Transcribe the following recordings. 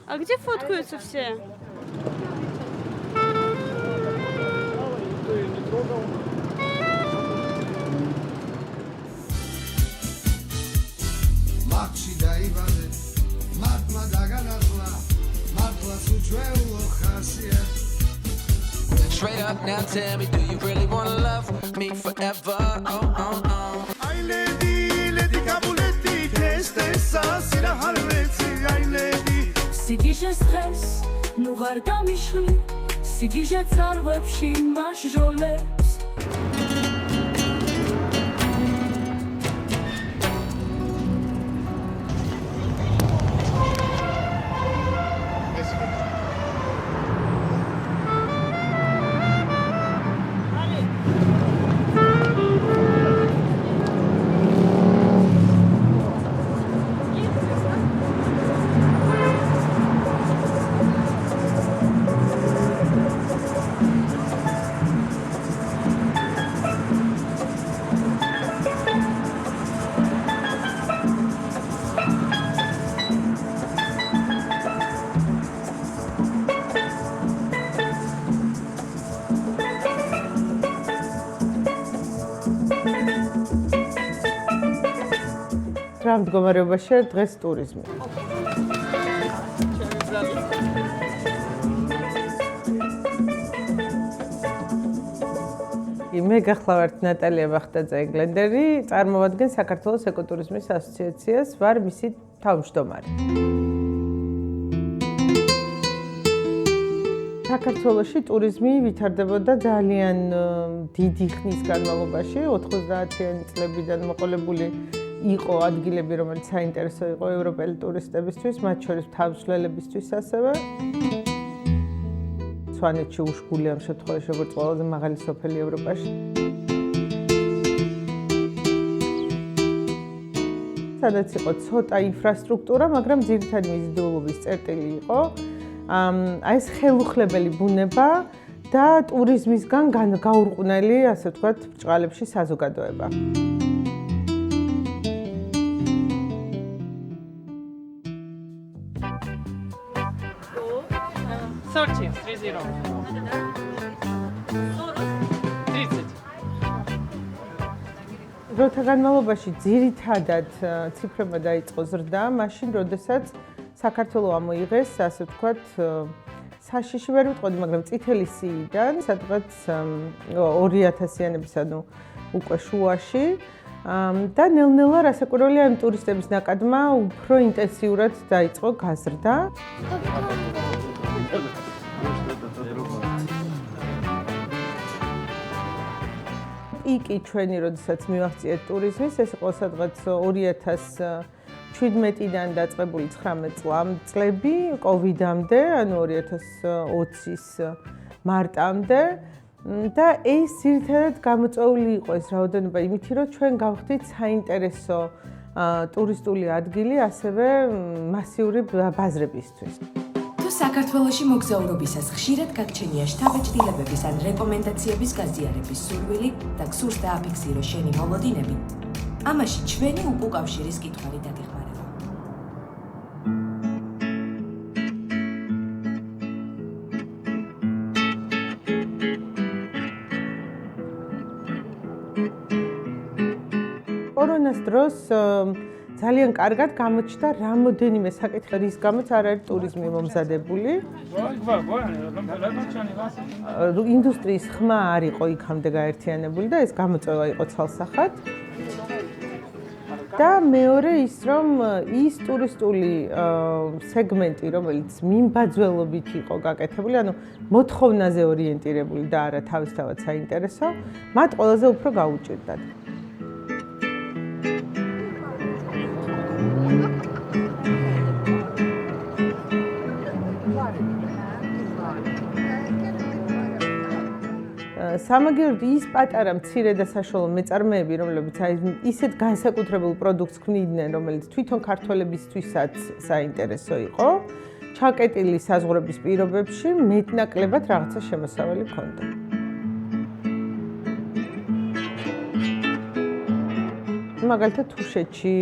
А где фоткаются все? Straight up now, tell me, do you really wanna love me forever? Ay lady, lady Capuletti, teste sasira harveti, ay lady. Sigiže stres, nu varda mišli, sigiže carvepši maš žolec. რა მდგომარეობაშია დღეს ტურიზმი? მე გახლავართ ნატალია ბახტაძე-ეგლენდერი, წარმოვადგენ საქართველოს ეკოტურიზმის ასოციაციას, ვარ მისი თავმჯდომარე. საქართველოში ტურიზმი ვითარდებოდა ძალიან დიდი ხნის განმავლობაში, 90-იანი წლებიდან მოყოლებული იყო ადგილები, რომელიც საინტერესო იყო ევროპელი ტურისტებისთვის, მათ შორის თავმჯდომარეებისთვის ასევე. სვანეთში უშგული ამ შემთხვევაში როგორც ყველაზე მაღალი სოფელი ევროპაში. სადაც იყო ცოტა ინფრასტრუქტურა, მაგრამ ძირითადი მიზიდულობის წერტილი იყო აი ეს ხელუხლებელი ბუნება და ტურიზმისგან გაურყვნელი, ასე ვთქვათ, ბრჭყალებში საზოგადოება. დროთა განმავლობაში ძირითადად ციფრებმა დაიწყო ზრდა, მაშინ, როდესაც საქართველოს ამოიღეს, ასე ვთქვათ, საშიში ვერ ვიტყოდი, მაგრამ წითელი სიიდან, სადღაც 2000-იანების, ანუ უკვე შუაში და ნელ-ნელა რასაკვირველია იმ ტურისტების ნაკადმა უფრო ინტენსიურად დაიწყო გაზრდა. პიკი ჩვენი, როდესაც მივახციეთ ტურიზმის, ეს იყო სადღაც 2017-დან დაწყებული 19 წლები, კოვიდამდე, ანუ 2020-ის მარტამდე და ეს ძირითადად გამოწვეული იყო ეს რაოდენობა იმითი, რომ ჩვენ გავხდით საინტერესო ტურისტული ადგილი, ასევე მასიური ბაზრებისთვის. საქართველოში მოგზაურობისას ხშირად გაგჩენია შთაბეჭდილებების ან რეკომენდაციების გაზიარების სურვილი და გსურს დააფიქსირო შენი მოლოდინები, ამაში ჩვენი უკავშირის კითხვარი დაგეხმარება. კორონას დროს ძალიან კარგად გამოჩნდა რამოდენიმე საკითხი, რის გამოც არ არის ტურიზმი მომზადებული. ინდუსტრიის ხმა არ იყო იქამდე გაერთიანებული და ეს გამოწვევა იყო ცალსახად. და მეორე ის, რომ ის ტურისტული სეგმენტი, რომელიც მიმბაძველობით იყო გაკეთებული, ანუ მოთხოვნაზე ორიენტირებული და არა თავისთავად საინტერესო, მათ ყველაზე უფრო გაუჭირდათ. სამაგიეროდ ის პატარა მცირე და საშუალო მეწარმეები, რომლებიც აი ისეთ განსაკუთრებულ პროდუქტს ქმნიდნენ, რომელიც თვითონ ქართველებისთვისაც საინტერესო იყო, ჩაკეტილი საზღვრების პირობებში მეტნაკლებად რაღაცა შემოსავალი ჰქონდა. მაგალითად თუშეთში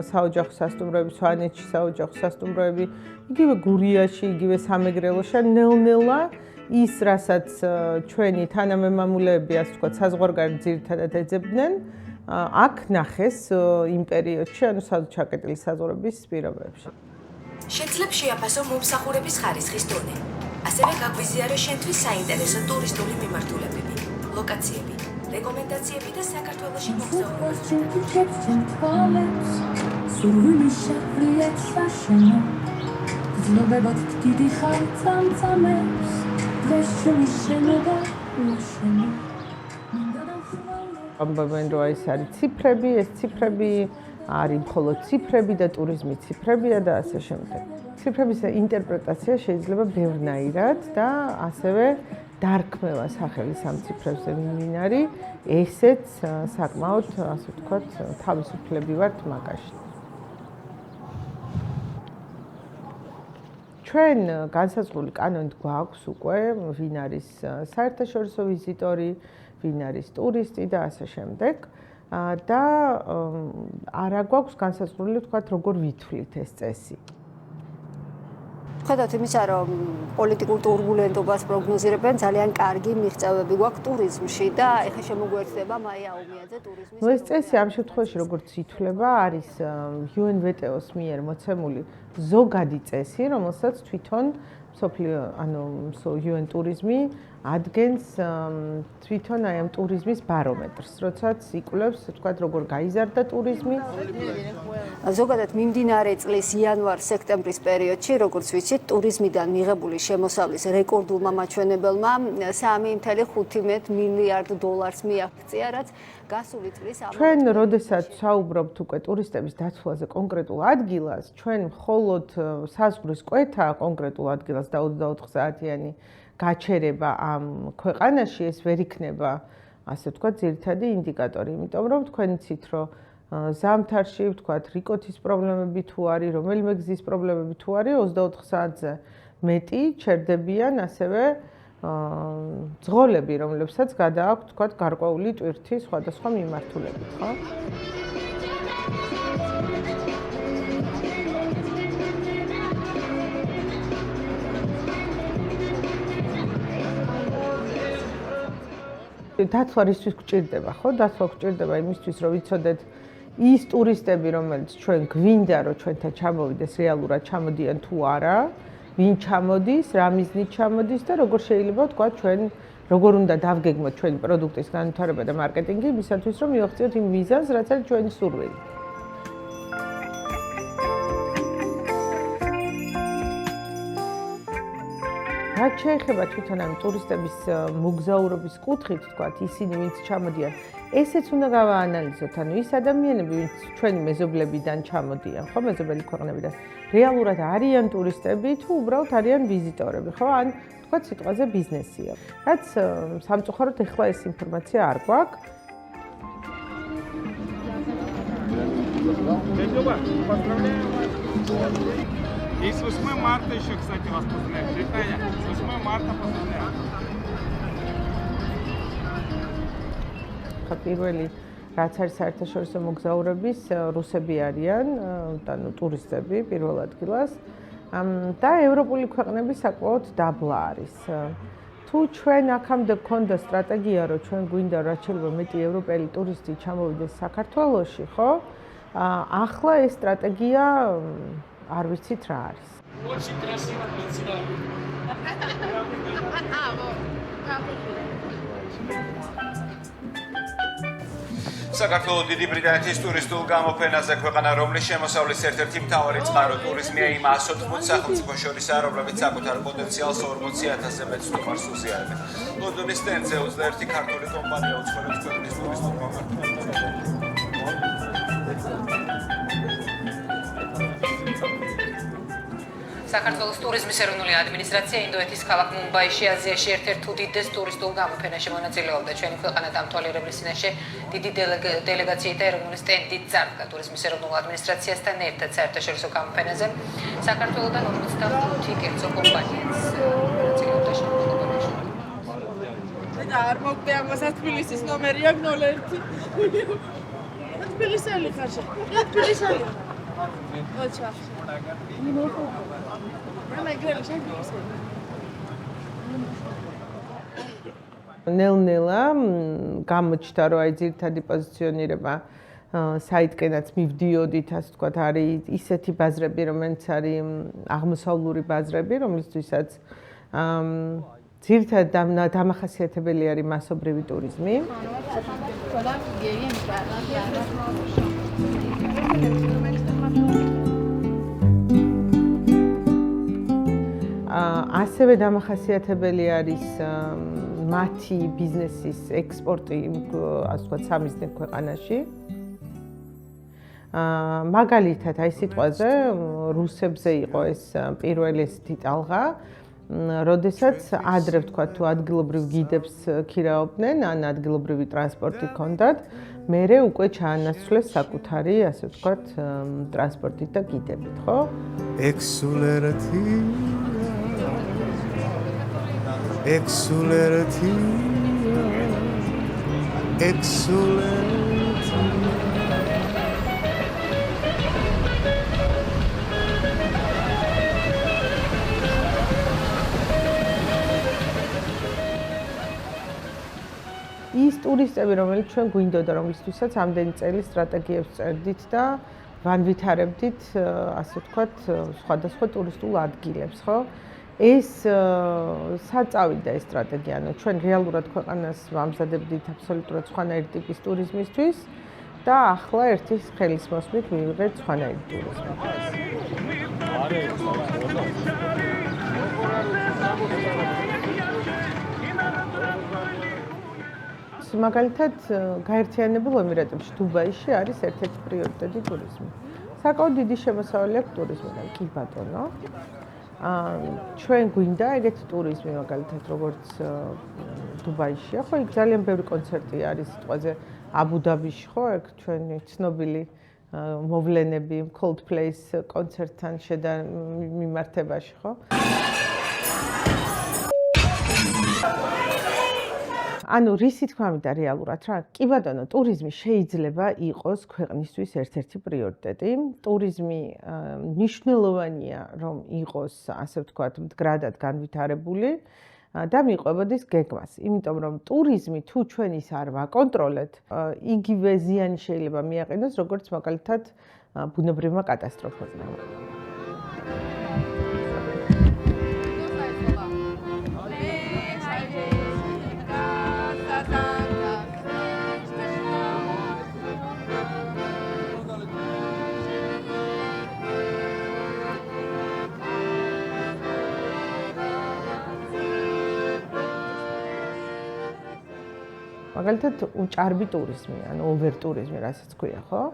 საოჯახო სასტუმროები, სვანეთში საოჯახო სასტუმროები, იგივე გურიაში, იგივე სამეგრელოში ნელ-ნელა ის, რასაც ჩვენი თანამემამულეები, ასე ვთქვათ, საზღვარგარეთ ძირითადად ეძებდნენ, აქ ნახეს იმ პერიოდში, ანუ ჩაკეტილი საზღვრების პირობებში. შეძლებ შეაფასო მომსახურების ხარისხის დონე. ასევე გაგვიზიარო შენთვის საინტერესო ტურისტული მიმართულებები, ლოკაციები, რეკომენდაციები და საქართველოში მოგზაურობა. ამბობენ, რომ ეს არის ციფრები, ეს ციფრები არის მხოლოდ ციფრები და ტურიზმი ციფრებია და ასე შემდეგ. ციფრების ინტერპრეტაცია შეიძლება ბევრნაირად და ასევე დარქმევა სახელის ამ ციფრებზე მინარი, ესეც საკმაოდ, ასე ვთქვათ, თავისუფლები ვართ მაგაში. ჩვენ განსაზღვრული კანონით გვაქვს უკვე ვინ არის საერთაშორისო ვიზიტორი, ვინ არის ტურისტი და ასე შემდეგ. და არა გვაქვს განსაზღვრული, ვთქვათ, როგორ ვითვლით ეს წესი. ხედავთ იმისა, რომ პოლიტიკურ ტურბულენტობას პროგნოზირებენ, ძალიან კარგი მიღწევები გვაქვს ტურიზმში და ეხლა შემოგვერთდება მაია აუმიაძე ტურიზმის. ეს წესი ამ შემთხვევაში როგორც ითვლება, არის UNWTO-ს მიერ მოცემული ზოგადი წესი, რომელსაც თვითონ მსოფლიო, ანუ UN ტურიზმი ადგენს თვითონ აი ამ ტურიზმის ბარომეტრს, როდესაც იკვლევს, თქვათ, როგორ გაიზარდა ტურიზმი. ზოგადად მიმდინარე წლის იანვარ-სექტემბრის პერიოდში, როგორც ვიცით, ტურიზმიდან მიღებული შემოსავლის რეკორდულმა მაჩვენებელმა 3.5 მილიარდ დოლარს მიაღწია, რაც გასული წლის ჩვენ როდესაც საუბრობთ უკვე ტურისტების დაცვლაზე კონკრეტულ ადგილას, ჩვენ მხოლოდ საზღვრის კვეთა კონკრეტულ ადგილას და 24 საათიანი გაჩერება ამ ქვეყანაში ეს ვერ იქნება, ასე ვთქვათ, ძირითადი ინდიკატორი, იმიტომ რომ თქვენ იცით, რომ ზამთარში, ვთქვათ, რიკოთის პრობლემები თუ არის, რომელიმე გზის პრობლემები თუ არის, 24 საათზე მეტი ჩერდებიან ასევე ძღოლები, რომლებსაც გადააქვთ, ვთქვათ, გარკვეული ტვირთი სხვადასხვა მიმართულებით, ხო? დაცვა რისთვის გვჭირდება, ხო? დაცვა გვჭირდება იმისთვის, რომ ვიცოდეთ ის ტურისტები, რომელიც ჩვენ გვინდა, რომ ჩვენთან ჩამოვიდეს, რეალურად ჩამოდიან თუ არა, ვინ ჩამოდის, რა მიზნით ჩამოდის და როგორ შეიძლება ვთქვათ, ჩვენ როგორ უნდა დავგეგმოთ ჩვენი პროდუქტის განვითარება და მარკეტინგი იმისათვის, რომ მივაღწიოთ იმ მიზანს, რაც არის ჩვენი სურვილი. რაც შეეხება თვითონ ამ ტურისტების მოგზაურობის კუთხით, ვთქვათ, ისინი ვინც ჩამოდიან, ესეც უნდა გავაანალიზოთ, ანუ ის ადამიანები, ვინც ჩვენი მეზობლებიდან ჩამოდიან, ხო, მეზობელი ქვეყნებიდან, რეალურად არიან ტურისტები თუ უბრალოდ არიან ვიზიტორები, ხო? ან ვთქვათ, სიტყვაზე ბიზნესია. რაც სამწუხაროდ ეხლა ეს ინფორმაცია არ გვაქვს. И с 8 марта еще, кстати, вас поздравляю. Летая, с 8 марта поздравляю. პირველი რაც არის საერთაშორისო მოგზაურობის რუსები არიან, ანუ ტურისტები პირველ ადგილას და ევროპული ქვეყნები საკმაოდ დაბლა არის. თუ ჩვენ აქამდე გქონდა სტრატეგია, რომ ჩვენ გვინდა რაც შეიძლება მეტი ევროპელი ტურისტი ჩამოვიდეს საქართველოში, ხო? ახლა ეს სტრატეგია არ ვიცით რა არის. საქართველოს დიდი ბრიტანეთის ტურისტულ გამოფენაზე ქვეყანა, რომლის შემოსავლის ერთ-ერთი მთავარი წყარო ტურიზმია, იმ 180 სახელმწიფო შორისაა, რომლებიც საკუთარ პოტენციალს 40,000-ზე მეტ სტუმარს უზიარებენ. ლონდონის სტენდზე 21 ქართული კომპანია უცხოელებს ქვეყნის ტურისტულ გამოფენაზე. საქართველოს ტურიზმის ეროვნული ადმინისტრაცია ინდოეთის ქალაქ მუმბაიში აზიაში ერთ-ერთ უდიდეს ტურისტულ გამოფენაში მონაწილეობდა. ჩვენი ქვეყანა დამთვალიერებლის წინაშე დიდი დელეგაციით და ეროვნული სტენდით წარდგა ტურიზმის ეროვნულ ადმინისტრაციასთან ერთად საერთაშორისო გამოფენაზე. საქართველოდან 45 კერძო კომპანიაც მონაწილეობდა შემოქმედებაში. და არ მოგვია ამასაც თბილისის ნომერი აქვს 01. თბილისელი ხარ შე. თბილისელი. ოჩა. მაგრამ შენ თბილისელი. ნელ-ნელა გამოჩნდა რომ აი ძირითადი პოზიციონირება საიტკენაც მივდიოდით, ასე ვთქვათ, არის ისეთი ბაზრები, რომელიც არის აღმოსავლური ბაზრები, რომლისთვისაც ძირითადად დამახასიათებელი არის მასობრივი ტურიზმი. ასევე დამახასიათებელი არის მათი ბიზნესის ექსპორტი, ასე ვთქვათ, სამიზნე ქვეყანაში. მაგალითად, აი სიტყვაზე რუსებზე იყო ეს პირველი ესეთი ტალღა, როდესაც ადრე ვთქვათ, თუ ადგილობრივ გიდებს ქირაობდნენ, ან ადგილობრივი ტრანსპორტი ჰქონდათ, მერე უკვე ჩაანაცვლეს საკუთარი, ასე ვთქვათ, ტრანსპორტით და გიდებით, ხო? ექსულერეთი ექსულერეთი ექსულერეთი ის ტურისტები, რომელიც ჩვენ გვინდოდა, რომლისთვისაც ამდენი წელი სტრატეგიებს წერდით და ვანვითარებდით, ასე ვთქვათ, სხვადასხვა ტურისტულ ადგილებს, ხო? ეს საწავიდა ეს სტრატეგია, ანუ ჩვენ რეალურად ქვეყანას ვამზადებდით აბსოლუტურად სხვანაირი ტიპის ტურიზმისთვის და ახლა ერთის ხელისმოსვლით მივიღეთ სხვანაირი ტურიზმი. მაგალითად, გაერთიანებულ ემირატებში, დუბაიში არის ერთ-ერთი პრიორიტეტი ტურიზმი. საკმაოდ დიდი შემოსავალი აქვს ტურიზმიდან, კი ბატონო. ჩვენ გვინდა ეგეთი ტურიზმი, მაგალითად, როგორც დუბაიშია, ხო, იქ ძალიან ბევრი კონცერტი არის სიტყვაზე აბუ-დაბიში, ხო, ეგ ჩვენი ცნობილი მოვლენები Coldplay-ს კონცერტთან მიმართებაში, ხო? ანუ რისი თქმა მინდა რეალურად რა? კი ბატონო, ტურიზმი შეიძლება იყოს ქვეყნისთვის ერთ-ერთი პრიორიტეტი. ტურიზმი მნიშვნელოვანია, რომ იყოს, ასე ვთქვათ, მდგრადად განვითარებული და მიყვებოდეს გეგმას. იმიტომ რომ ტურიზმი თუ ჩვენ ის არ ვაკონტროლეთ, იგივე ზიანი შეიძლება მიაყენოს, როგორც მაგალითად ბუნებრივმა კატასტროფებმა. მაგალითად, ჭარბი ტურიზმი, ანუ ოვერტურიზმი, რასაც ქვია, ხო?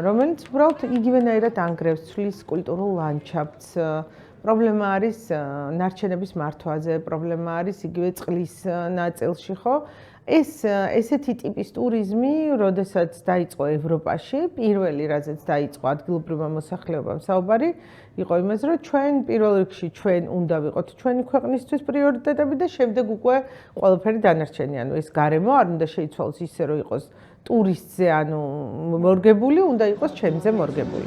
რომელიც უბრალოდ იგივენაირად ანგრევს, ცვლის კულტურულ ლანდშაფტს. პრობლემა არის ნარჩენების მართვაზე, პრობლემა არის იგივე წყლის ნაწილში, ხო? ესეთი ტიპის ტურიზმი, როდესაც დაიწყო ევროპაში, პირველი რაზეც დაიწყო ადგილობრივმა მოსახლეობამ საუბარი, იყო იმაზე, რომ ჩვენ პირველ რიგში ჩვენ უნდა ვიყოთ ჩვენი ქვეყნისთვის პრიორიტეტები და შემდეგ უკვე ყველაფერი დანარჩენი, ანუ ეს გარემო არ უნდა შეიცვალოს ისე, რომ იყოს ტურისტზე, ანუ მორგებული, უნდა იყოს ჩემზე მორგებული.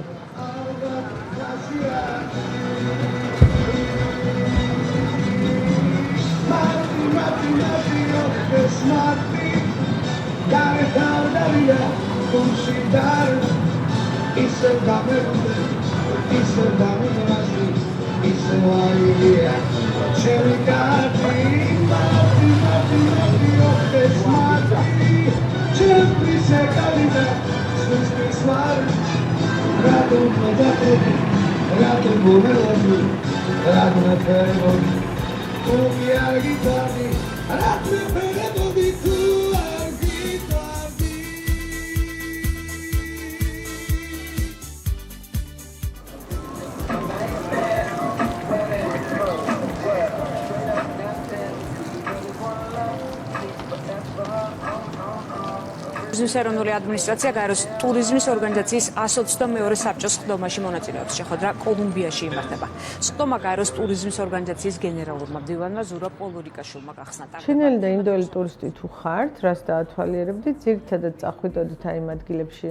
მოგზაურის ეროვნული ადმინისტრაცია გაეროს ტურიზმის ორგანიზაციის 122 საბჭოს ხდომაში მონაწილეობს. შეხვედრა კოლუმბიაში იმართება. ხდომა გაეროს ტურიზმის ორგანიზაციის გენერალურმა მდივანმა ზურაბ პოლურიკაშვილმა გახსნა. ჩინელი და ინდოელი ტურისტი თუ ხართ, რას დაათვალიერებდით? ძირითადად წახვიდოდით აი იმ ადგილებში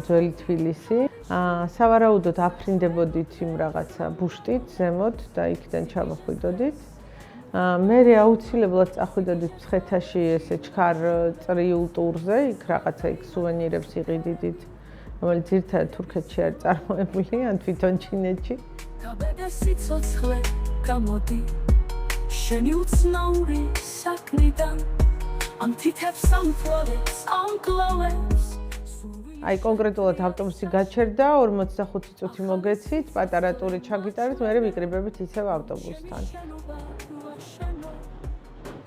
ძველი თბილისი. სავარაუდოდ აფრინდებოდით იმ რაღაცა ბუშტით ზემოთ და იქიდან ჩამოხვიდოდით. მე აუცილებლად წახვიდოდით მცხეთაში ესე ჩქარ წრიულ ტურზე, იქ რაღაცა იქ სუვენირებს იყიდით, რომელიც ძირითადად თურქეთში არის წარმოებული, ან თვითონ ჩინეთში. Kabede sitsotshle kamodi Sheni utsnauri saknidan Antitep sunflowers, unglowers აი კონკრეტულად ავტობუსი გაჩერდა 45 წუთი მოგეცით, პატარა ტური ჩაგიტარეთ, მე ვიკრიბებით ისევ ავტობუსთან.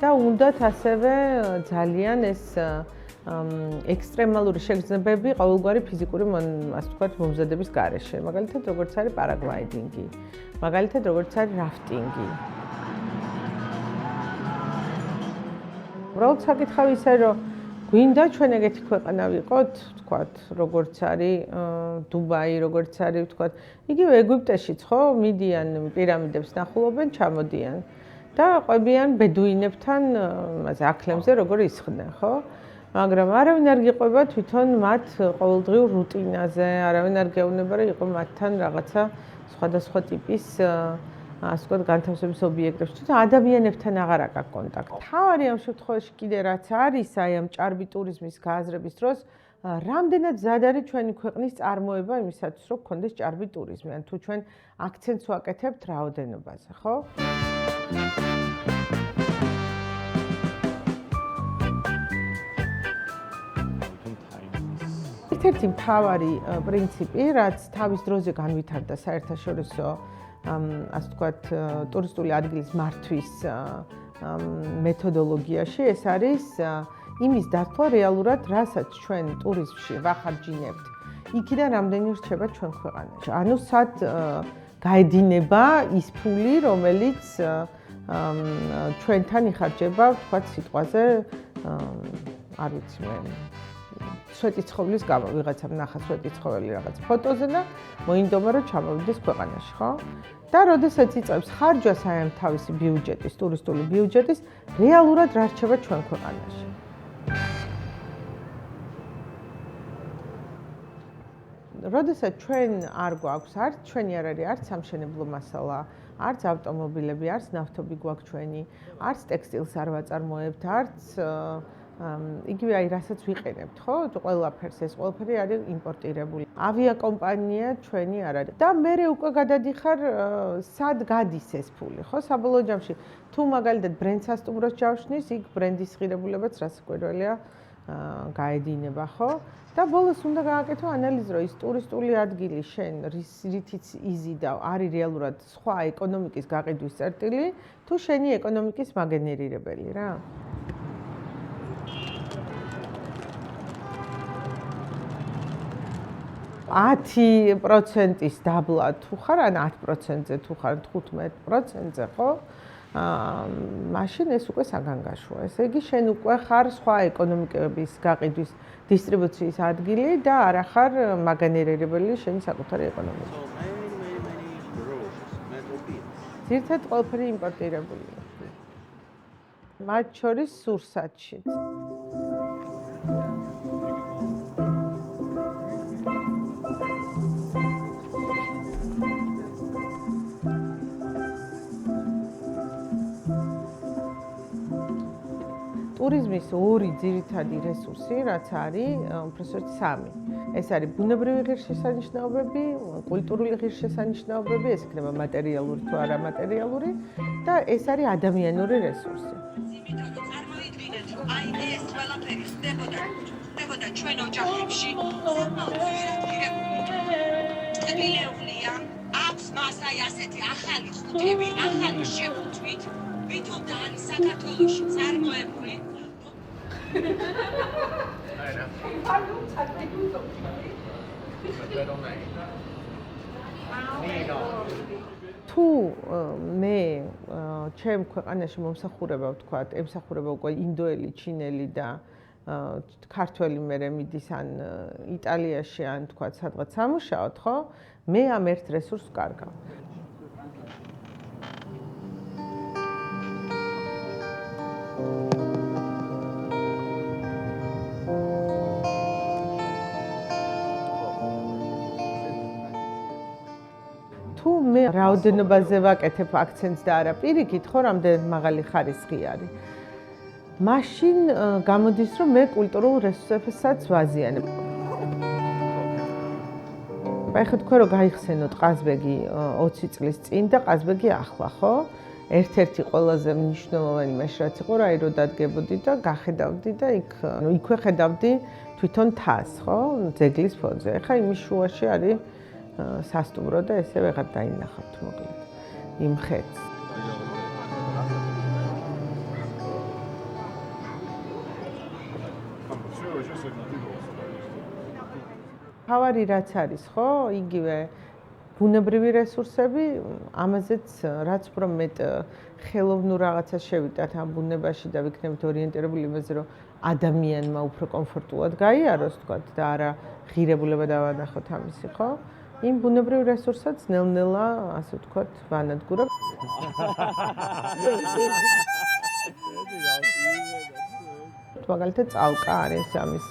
და უნდათ ასევე ძალიან ეს ექსტრემალური შეგრძნებები ყოველგვარი ფიზიკური ასე ვთქვათ მომზადების გარეშე. მაგალითად, როგორც არის პარაგლაიდინგი, მაგალითად, როგორც არის რაფტინგი. უბრალოდ საკითხავი ისე, რომ გვინდა ჩვენ ეგეთი ქვეყანა ვიყოთ, ვთქვათ, როგორც არის დუბაი, როგორც არის, ვთქვათ, იგივე ეგვიპტეშიც, ხო, მიდიან პირამიდებს ნახულობენ, ჩამოდიან და ყვებიან ბედუინებთან, ასე აქლემზე როგორ ისხდნენ, ხო? მაგრამ არავინ არ გიყვება თვითონ მათ ყოველდღიურ რუტინაზე, არავინ არ გეუბნება, რომ იყო მათთან რაღაცა სხვადასხვა ტიპის ასე ვთქვათ, განთავსების ობიექტებში, თუმცა ადამიანებთან აღარ აქვს კონტაქტი. თავარი ამ შემთხვევაში კიდე რაც არის, აი ამ ჭარბი ტურიზმის გააზრების დროს, რამდენად მზად არის ჩვენი ქვეყნის წარმოება იმისათვის, რომ გქონდეს ჭარბი ტურიზმი, ან თუ ჩვენ აქცენტს ვაკეთებთ რაოდენობაზე, ხო? ერთ-ერთი მთავარი პრინციპი, რაც თავის დროზე განვითარდა საერთაშორისო ასე ვთქვათ, ტურისტული ადგილის მართვის მეთოდოლოგიაში, ეს არის იმის დათვლა რეალურად, რასაც ჩვენ ტურიზმში ვახარჯინებთ, იქიდან რამდენი რჩება ჩვენ ქვეყანაში. ანუ სად გაედინება ის ფული, რომელიც ჩვენთან იხარჯება, ვთქვათ, სიტყვაზე, არ ვიცი მე, სვეტი ცხოვლის გამო, ვიღაცამ ნახა სვეტი ცხოველი რაღაც ფოტოზე და მოინდომა, რომ ჩამოვიდეს ქვეყანაში, ხო? და როდესაც იწევს ხარჯვას აი ამ თავისი ბიუჯეტის, ტურისტული ბიუჯეტის, რეალურად რა რჩება ჩვენ ქვეყანაში. როდესაც ჩვენ არ გვაქვს, არც ჩვენი არ არის, არც სამშენებლო მასალა, არც ავტომობილები, არც ნავთობი გვაქვს ჩვენი, არც ტექსტილს არ ვაწარმოებთ, არც იგივე აი რასაც ვიყენებთ, ხო? ყველაფერს ეს ყველაფერი არის იმპორტირებული. ავიაკომპანია ჩვენი არ არის. და მე უკვე გადადიხარ სად გადის ეს ფული, ხო? საბოლოო ჯამში თუ მაგალითად ბრენდს სასტუმროს ჯავშნის, იქ ბრენდის ღირებულებაც რასაკვირველია გაედინება, ხო? და ბოლოს უნდა გააკეთო ანალიზი, რომ ის ტურისტული ადგილი შენ რითიც იზიდა, არის რეალურად სხვა ეკონომიკის გაყიდვის წერტილი, თუ შენი ეკონომიკის მაგენერირებელი რა. 10%-ის დაბლა თუ ხარ, ან 10%-ზე თუ ხარ, 15%-ზე, ხო? მაშინ ეს უკვე საგანგაშოა. ესე იგი, შენ უკვე ხარ სხვა ეკონომიკების გაყიდვის დისტრიბუციის ადგილი და არა ხარ მაგენერირებელი შენი საკუთარი ეკონომიკა. ძირითადად ყველაფერი იმპორტირებულია. მათ შორის სურსათშიც. ტურიზმის ორი ძირითადი რესურსი, რაც არის, უბრალოდ სამი. ეს არის ბუნებრივი ღირსშესანიშნაობები, კულტურული ღირსშესანიშნაობები, ეს იქნება მატერიალური თუ არა მატერიალური და ეს არის ადამიანური რესურსი. აი ეს ყველაფერი ხდებოდა ჩვენ ოჯახებში. ტბილეულია, აქვს მას აი ასეთი ახალი ხუთები, ახალი შემოთვით, ვითომ და არის საქართველოში წარმოებული. თუ მე ჩემ ქვეყანაში მომსახურება, ვთქვათ, ემსახურება უკვე ინდოელი, ჩინელი და ქართველი მერე მიდის ან იტალიაში ან თქვა სადღაც სამუშაოდ, ხო? მე ამ ერთ რესურსს ვკარგავ. თუ მე რაოდენობაზე ვაკეთებ აქცენტს და არა პირიქით, ხო, რამდენად მაღალი ხარისხი არის. მაშინ გამოდის, რომ მე კულტურულ რესურსებსაც ვაზიანებ. აი ხო თქვა რომ გაიხსენოთ ყაზბეგი 20 წლის წინ და ყაზბეგი ახლა, ხო? ერთ-ერთი ყველაზე მნიშვნელოვანი მაშინ რაც იყო რა, რომ დადგებოდი და გახედავდი და იქვე ხედავდი თვითონ თას, ხო? ძეგლის ფონზე. ეხა იმის შუაში არის სასტუმრო და ესე ვეღარ დაინახავთ მოკლედ იმ ხედს. თავარი რაც არის, ხო? იგივე ბუნებრივი რესურსები, ამაზეც რაც უფრო მეტ ხელოვნურ რაღაცას შევიტანთ ამ ბუნებაში და ვიქნებით ორიენტირებული იმაზე, რომ ადამიანმა უფრო კომფორტულად გაიაროს, თქვათ, და არა ღირებულება დავანახოთ ამისი, ხო? იმ ბუნებრივ რესურსაც ნელ-ნელა, ასე ვთქვათ, ვანადგურებ. მაგალითად, წალკა არის ამის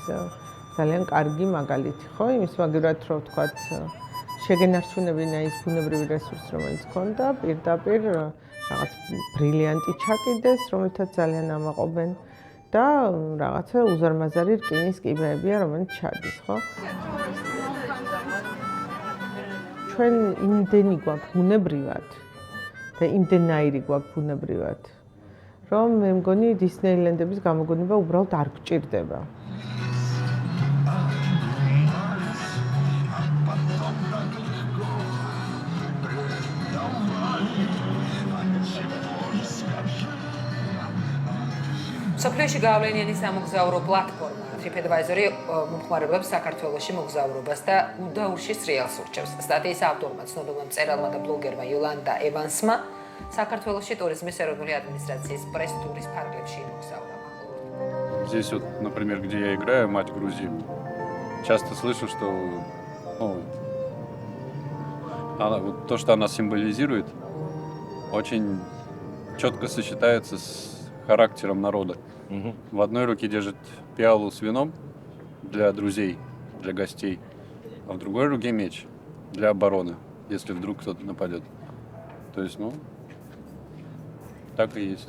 ძალიან კარგი მაგალითი, ხო? იმის მაგივრად, რომ ვთქვათ, შეგენარჩუნებინა ის ბუნებრივი რესურსი, რომელიც ქონდა, პირდაპირ რაღაც ბრილიანტი ჩაკიდეს, რომელთაც ძალიან ამაყობენ და რაღაცა უზარმაზარი რკინის კიბეებია, რომელიც ჩადის, ხო? ჩვენ იმდენი გვაქვს ბუნებრივად და იმდენაირი გვაქვს ბუნებრივად, რომ მე მგონი დისნეილენდების გამოგონება უბრალოდ არ გჭირდება. სოფლიოში გავლენიანი სამოგზაურო პლატფორმა TripAdvisor მომხმარებლებს საქართველოში მოგზაურობას და უდაურში სრიალს ურჩევს. სტატიის ავტორმა, ცნობილმა მწერალმა და ბლოგერმა იოლანდა ევანსმა საქართველოში туризმის ეროვნული ადმინისტრაციის პრეს-ტურის ფარგლებში მოგზაურა. Здесь вот, например, где я играю, мать Грузии, часто слышу, что вот то, что она символизирует, очень четко сочетается с характером народа. В одной руке держит пиалу с вином для друзей, для гостей, а в другой руке меч для обороны, если вдруг кто-то нападет. То есть, так и есть.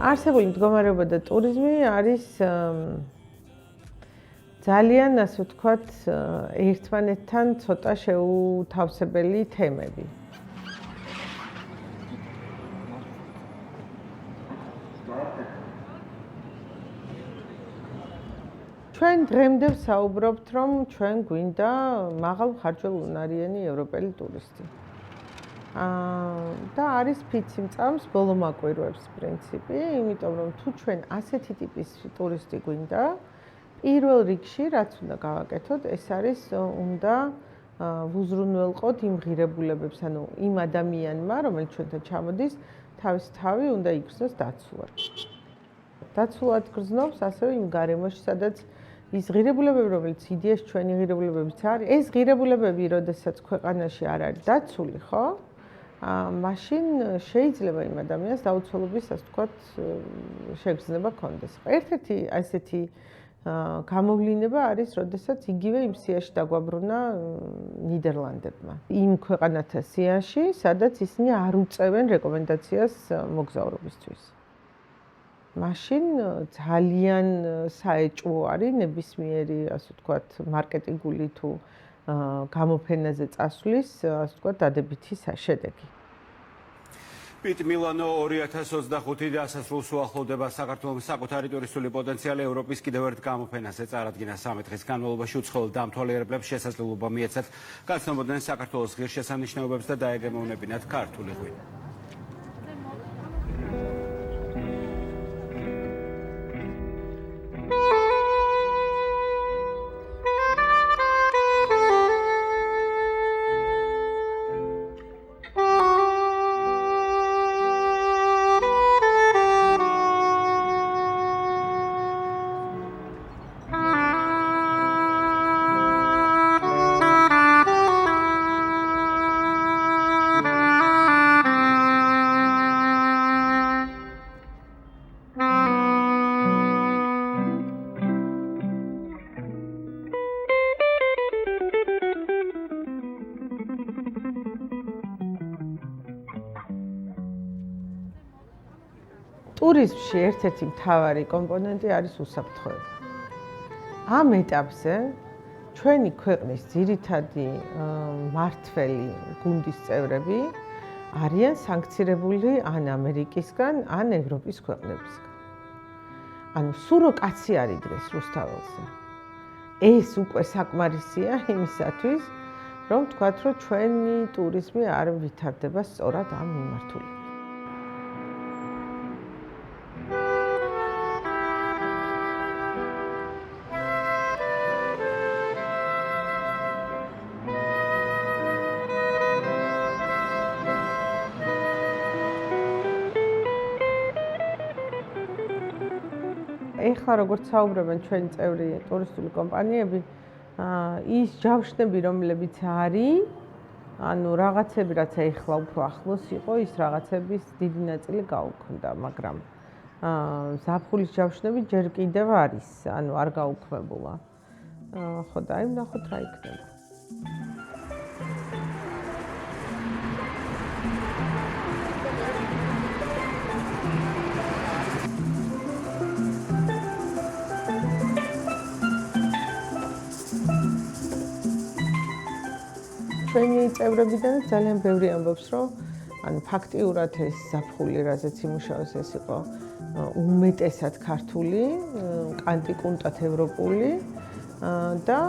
არსებული მდგომარეობა და ტურიზმი არის ძალიან, ასე ვთქვათ, ერთმანეთთან ცოტა შეუთავსებელი თემები. ჩვენ დღემდე ვსაუბრობთ, რომ ჩვენ გვინდა მაღალმხარჯველუნარიანი ევროპელი ტურისტი. და არის ფიცი მწამს ბოლო მაკვირვებს პრინციპი, იმიტომ რომ თუ ჩვენ ასეთი ტიპის ტურისტი გვინდა, პირველ რიგში რაც უნდა გავაკეთოთ, ეს არის უნდა ვუზრუნველყოთ იმ ღირებულებებს, ანუ იმ ადამიანმა, რომელიც ჩვენთან ჩამოდის, თავის თავი უნდა იგრძნოს დაცულად. დაცულად გრძნობს ასევე იმ გარემოში, სადაც ის ღირებულებები, რომელიც იდეაში ჩვენი ღირებულებებიც არის, ეს ღირებულებები, როდესაც ქვეყანაში არ არის დაცული, ხო? მაშინ შეიძლება იმ ადამიანს დაუცველობის, ასე ვთქვათ, შეგრძნება კონდეს. ერთ-ერთი ასეთი გამოვლინება არის, როდესაც იგივე იმ სიაში დაგვაბრუნა ნიდერლანდებმა. იმ ქვეყანათა სიაში, სადაც ისინი არ უწევენ რეკომენდაციას მოგზაურობისთვის. მაშინ ძალიან საეჭვო არის ნებისმიერი, ასე ვთქვათ, მარკეტინგული თუ გამოფენაზე წასვლის, ასე ვთქვათ, დადებითი შედეგი. პიტ მილანო 2025 დასასრულს უახლოვდება. საქართველოს საკუთარი ტურისტული პოტენციალი ევროპის კიდევ ერთ გამოფენაზე წარადგინა 3 დღის განმავლობაში უცხოელ დამთვალიერებლებს შესაძლებლობა მიეცათ გაცნობოდნენ საქართველოს ღირსშესანიშნაობებს და დაეგემოვნებინათ ქართული ღვინო. ტურიზმში ერთ-ერთი მთავარი კომპონენტი არის უსაფრთხოება. ამ ეტაპზე ჩვენი ქვეყნის ძირითადი მმართველი გუნდის წევრები არიან სანქცირებული ან ამერიკისგან, ან ევროპის ქვეყნებისგან. ანუ სურო კაცი არ იდგეს რუსთაველზე. ეს უკვე საკმარისია იმისათვის, რომ ვთქვათ, რომ ჩვენი ტურიზმი არ ვითარდება სწორად ამ მიმართულებით. ეხლა როგორც საუბრობენ ჩვენი წევრი ტურისტული კომპანიები, ის ჯავშნები, რომლებიც არის, ანუ რაღაცები, რაც ეხლა უფრო ახლოს იყო, ის რაღაცების დიდი ნაწილი გაუქმდა, მაგრამ ზაფხულის ჯავშნები ჯერ კიდევ არის, ანუ არ გაუქმებულა. ხო და აი ვნახოთ რა იქნება. ჩვენი წევრებიდანაც ძალიან ბევრი ამბობს, რომ ანუ ფაქტიურად ეს ზაფხული, რაზეც იმუშავეს, ეს იყო უმეტესად ქართული, კანტიკუნტად ევროპული და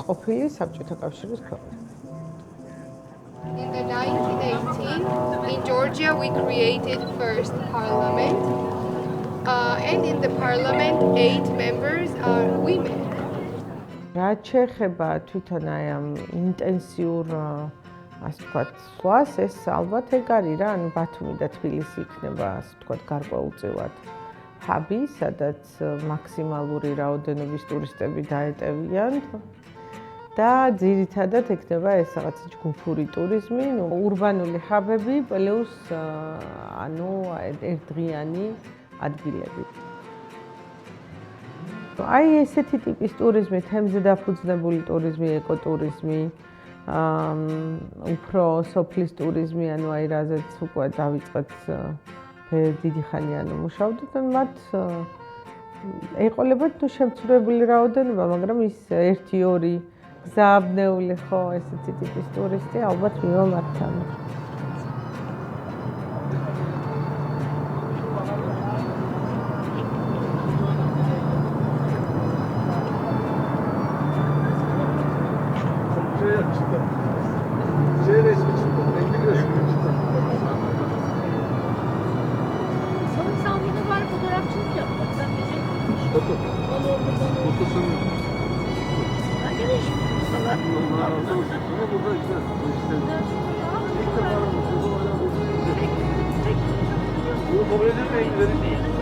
ყოფილი საბჭოთა კავშირის ქვეყნები. In the 1918, in Georgia, we created first parliament, and in the parliament, 8 members are women. რაც შეეხება თვითონ აი ამ ინტენსიურ, ასე ვთქვათ, სვლას, ეს ალბათ ეგ არის რა, ანუ ბათუმი და თბილისი იქნება, ასე ვთქვათ, გარკვეულწილად ჰაბი, სადაც მაქსიმალური რაოდენობის ტურისტები დაეტევიან და ძირითადად ექნება ეს რაღაცა ჯგუფური ტურიზმი, ურბანული ჰაბები პლუს ანუ ერთდღიანი ადგილები. აი ესეთი ტიპის ტურიზმი, თემზე დაფუძნებული ტურიზმი, ეკოტურიზმი, უფრო სოფლის ტურიზმი, ანუ აი რაზეც უკვე დავიწყეთ დიდი ხანი ანუ მუშაობდით, მათ ეყოლებათ თუ შემცირებული რაოდენობა, მაგრამ ის 1-2 გზააბნეული ხო ესეთი ტიპის ტურისტი ალბათ მიმართა. Bu kabul edilir mi?